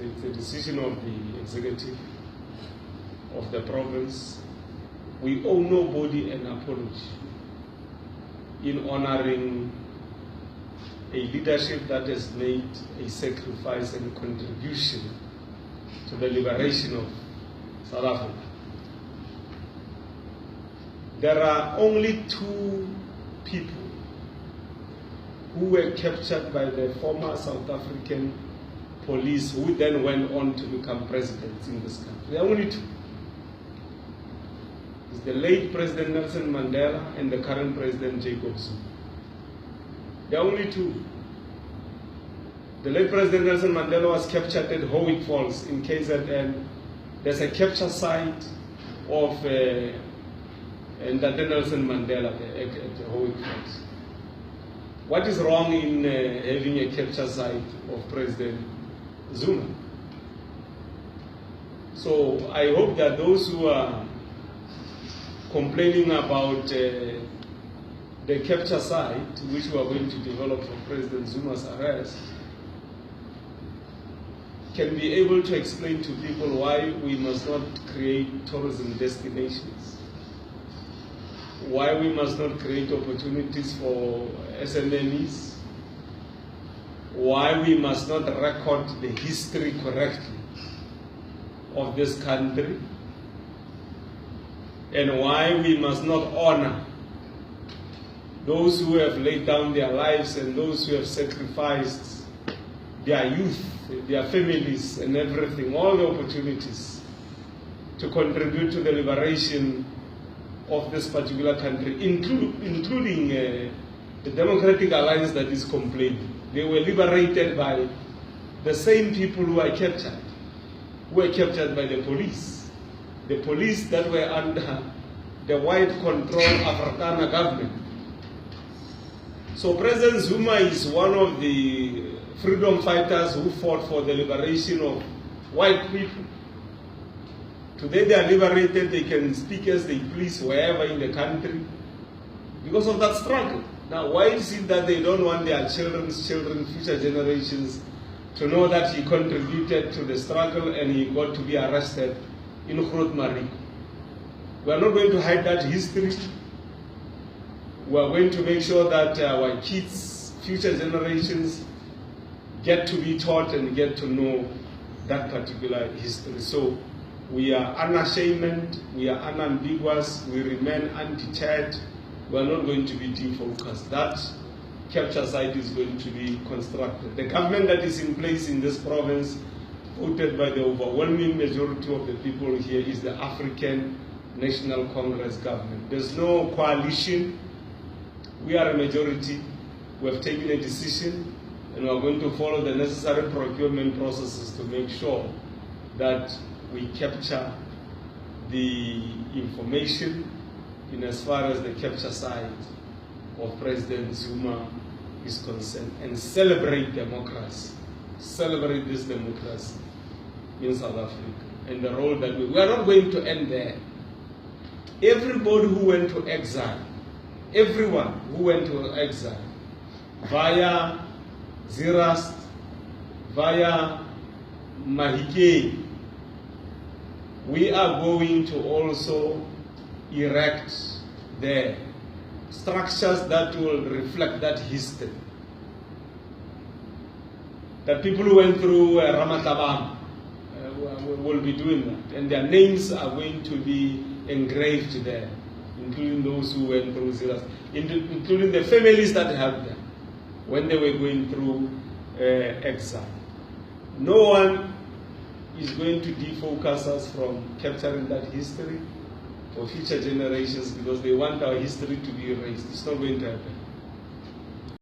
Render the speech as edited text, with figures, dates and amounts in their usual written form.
It's a decision of the executive of the province. We owe nobody an apology in honoring a leadership that has made a sacrifice and contribution to the liberation of South Africa. There are only 2 people who were captured by the former South African police who then went on to become presidents in this country. There are only 2. It's the late President Nelson Mandela and the current President Jacob Zuma. There are only 2. The late President Nelson Mandela was captured at Howick Falls in KZN. There's a capture site of Ndate Nelson Mandela at Howick Falls. What is wrong in having a capture site of President Zuma? So I hope that those who are complaining about the capture site, which we are going to develop for President Zuma's arrest, can be able to explain to people why we must not create tourism destinations, why we must not create opportunities for SMMEs, why we must not record the history correctly of this country, and why we must not honor those who have laid down their lives and those who have sacrificed their youth, their families and everything, all the opportunities to contribute to the liberation of this particular country, including the Democratic Alliance that is complaining. They were liberated by the same people who were captured by the police that were under the white control Afrikaner government. So President Zuma is one of the freedom fighters who fought for the liberation of white people. Today they are liberated, they can speak as they please wherever in the country because of that struggle. Now, why is it that they don't want their children's children, future generations, to know that he contributed to the struggle and he got to be arrested in Groot, Marico? We are not going to hide that history. We are going to make sure that our kids, future generations, get to be taught and get to know that particular history. So we are unashamed, we are unambiguous, we remain undeterred. We are not going to be defocused. That capture site is going to be constructed. The government that is in place in this province, voted by the overwhelming majority of the people here, is the African National Congress government. There's no coalition. We are a majority. We have taken a decision, and we are going to follow the necessary procurement processes to make sure that we capture the information in as far as the capture site of President Zuma is concerned, and celebrate democracy, celebrate this democracy in South Africa and the role that we are not going to end there. Everybody who went to exile, everyone who went to exile via Zirast, via Mahike, we are going to also erect there structures that will reflect that history. That people who went through Ramatabam will be doing that, and their names are going to be engraved there, including those who went through Ziras, including the families that helped them when they were going through exile. No one is going to defocus us from capturing that history for future generations because they want our history to be erased. It's not going to happen.